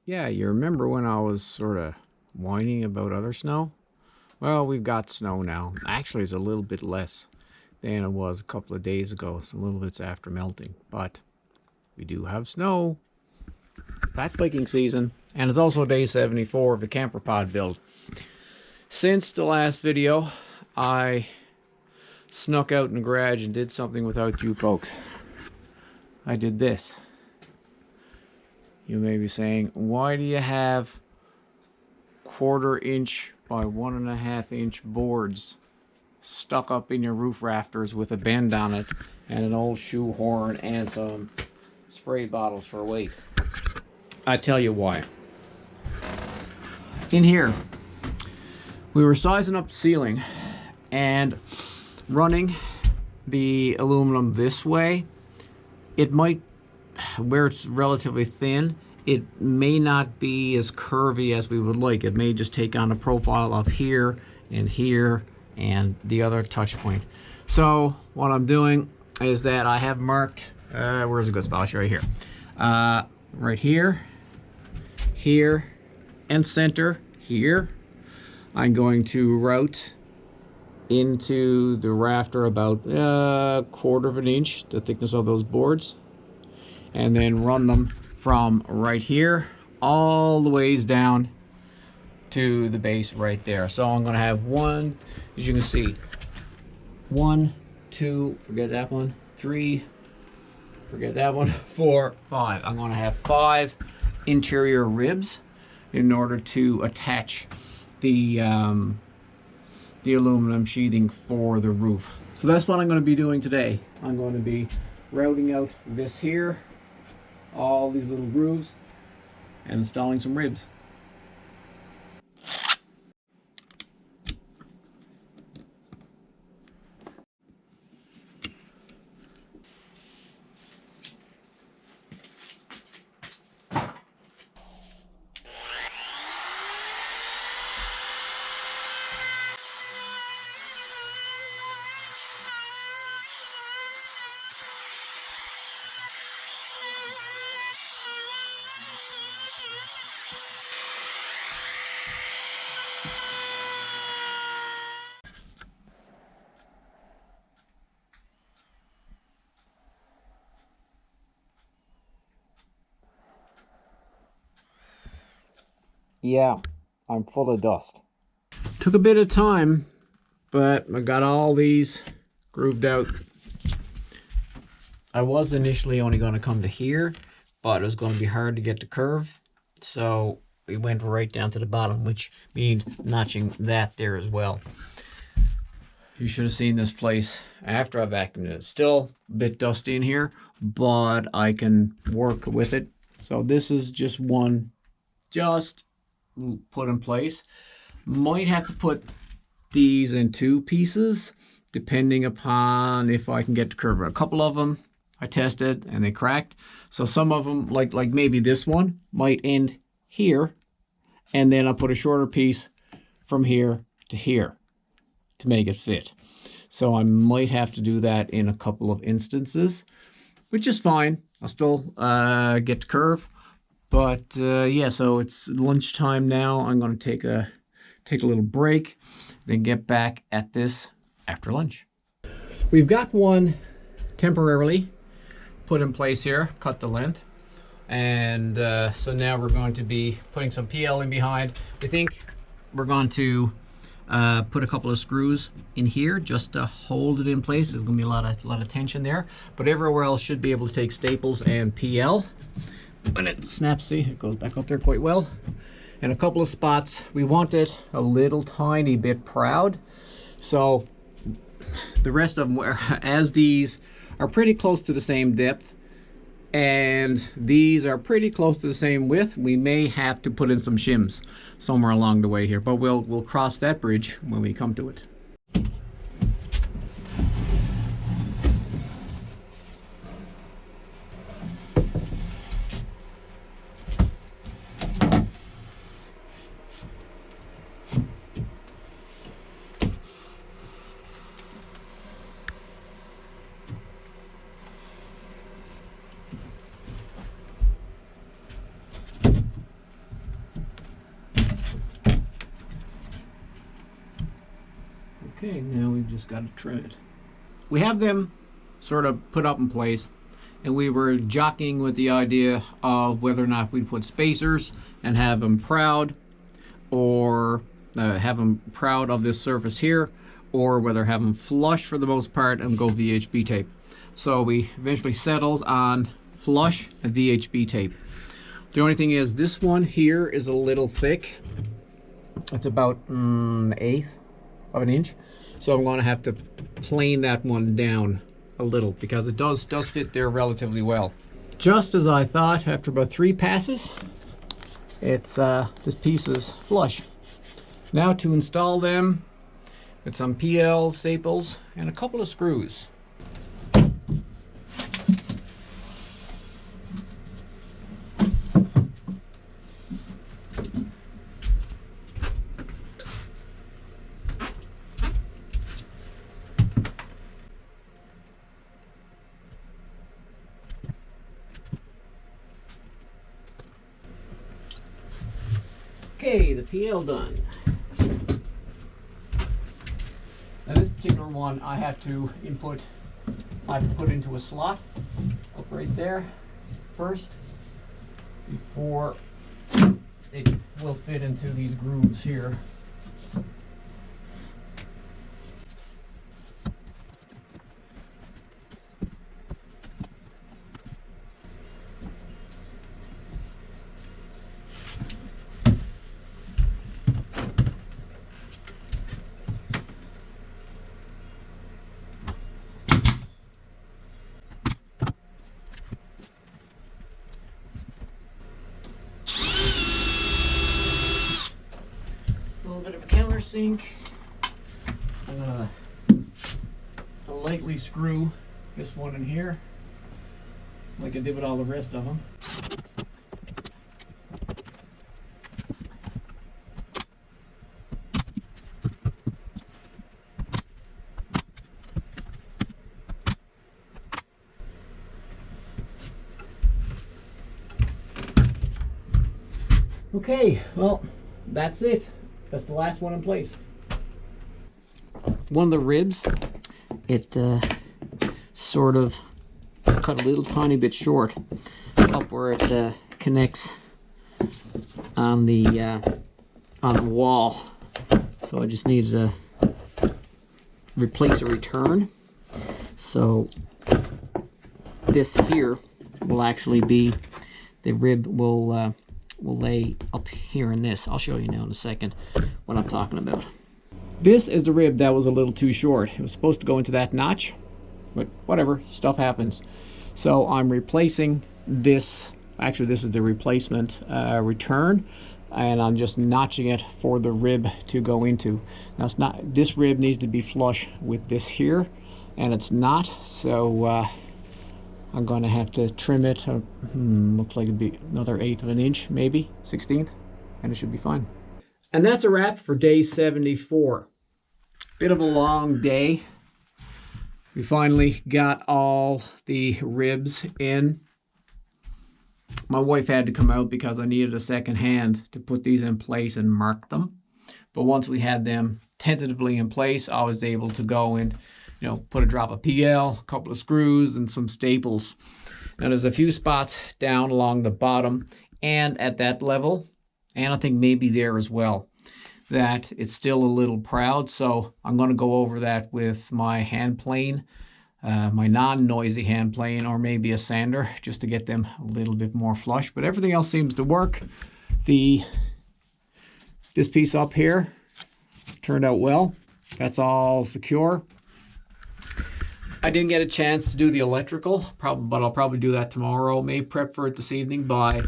Yeah, you remember when I was sort of whining about other snow? Well, we've got snow now. Actually, it's a little bit less than it was a couple of days ago. It's a little bit after melting, but we do have snow. It's backbreaking season, and it's also day 74 of the camper pod build. Since the last video, I snuck out in the garage and did something without you folks. I did this. You may be saying, why do you have 1/4 inch by 1.5 inch boards stuck up in your roof rafters with a bend on it and an old shoehorn and some spray bottles for weight? I tell you why. In here, we were sizing up the ceiling and running the aluminum this way. It might, where it's relatively thin, it may not be as curvy as we would like. It may just take on a profile of here and the other touch point. So what I'm doing is that I have marked, where's a good spot? I'll show you here. Right here, here, and center here. I'm going to route into the rafter about 1/4 inch, the thickness of those boards, and then run them from right here all the ways down to the base right there. So I'm going to have one, as you can see, 1, 2, forget that one, 3, forget that one, 4, 5. I'm going to have 5 interior ribs in order to attach the aluminum sheathing for the roof. So that's what I'm going to be doing today. I'm going to be routing out this here, all these little grooves, and installing some ribs. Yeah, I'm full of dust. Took a bit of time, but I got all these grooved out. I was initially only going to come to here, but it was going to be hard to get the curve, so we went right down to the bottom, which means notching that there as well. You should have seen this place after I vacuumed it. It's still a bit dusty in here, but I can work with it. So this is just one, just put in place. Might have to put these in 2 pieces depending upon if I can get the curve. A couple of them I tested and they cracked, so some of them, like maybe this one, might end here, and then I'll put a shorter piece from here to here to make it fit. So I might have to do that in a couple of instances, which is fine. I'll still get the curve. But yeah, so it's lunchtime now. I'm going to take a little break, then get back at this after lunch. We've got one temporarily put in place here, cut the length, and so now we're going to be putting some PL in behind. We think we're going to put a couple of screws in here just to hold it in place. There's going to be a lot of tension there, but everywhere else should be able to take staples and PL. When it snaps, see, it goes back up there quite well. And a couple of spots, we want it a little tiny bit proud. So the rest of them, as these are pretty close to the same depth, and these are pretty close to the same width, we may have to put in some shims somewhere along the way here, but we'll cross that bridge when we come to it. Okay, now we've just got to trim it. We have them sort of put up in place, and we were jockeying with the idea of whether or not we'd put spacers and have them proud, or have them proud of this surface here, or whether have them flush for the most part and go VHB tape. So we eventually settled on flush and VHB tape. The only thing is, this one here is a little thick. It's about 1/8 of an inch. So I'm going to have to plane that one down a little, because it does fit there relatively well. Just as I thought, after about 3 passes, it's this piece is flush. Now to install them, with some PL staples and a couple of screws. Okay, the PL done. Now this particular one I have to put into a slot up right there first before it will fit into these grooves here. Sink. I'm gonna lightly screw this one in here, like I did with all the rest of them. Okay, well, that's it. That's the last one in place. One of the ribs, it sort of cut a little tiny bit short up where it connects on the wall. So I just need to replace a return. So this here will actually be, the rib will lay up here in this. I'll show you now in a second what I'm talking about. This is the rib that was a little too short. It was supposed to go into that notch, but whatever, stuff happens. So I'm replacing this. Actually, this is the replacement return, and I'm just notching it for the rib to go into. Now it's not, this rib needs to be flush with this here, and it's not, so I'm going to have to trim it. Looks like it'd be another 1/8 of an inch, maybe 1/16, and it should be fine. And that's a wrap for day 74. Bit of a long day. We finally got all the ribs in. My wife had to come out because I needed a second hand to put these in place and mark them. But once we had them tentatively in place, I was able to go and put a drop of PL, a couple of screws, and some staples. Now there's a few spots down along the bottom and at that level, and I think maybe there as well, that it's still a little proud. So I'm going to go over that with my hand plane, my non-noisy hand plane, or maybe a sander, just to get them a little bit more flush. But everything else seems to work. This piece up here turned out well. That's all secure. I didn't get a chance to do the electrical, but I'll probably do that tomorrow. May prep for it this evening by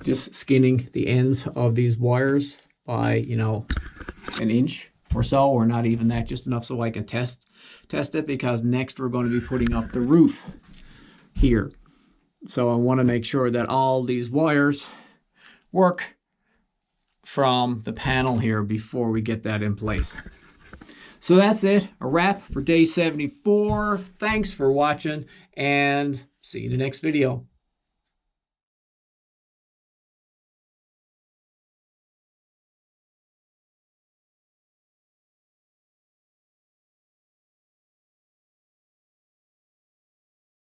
just skinning the ends of these wires by, 1 inch or so, or not even that, just enough so I can test it, because next we're going to be putting up the roof here. So I want to make sure that all these wires work from the panel here before we get that in place. So that's it, a wrap for day 74. Thanks for watching, and see you in the next video.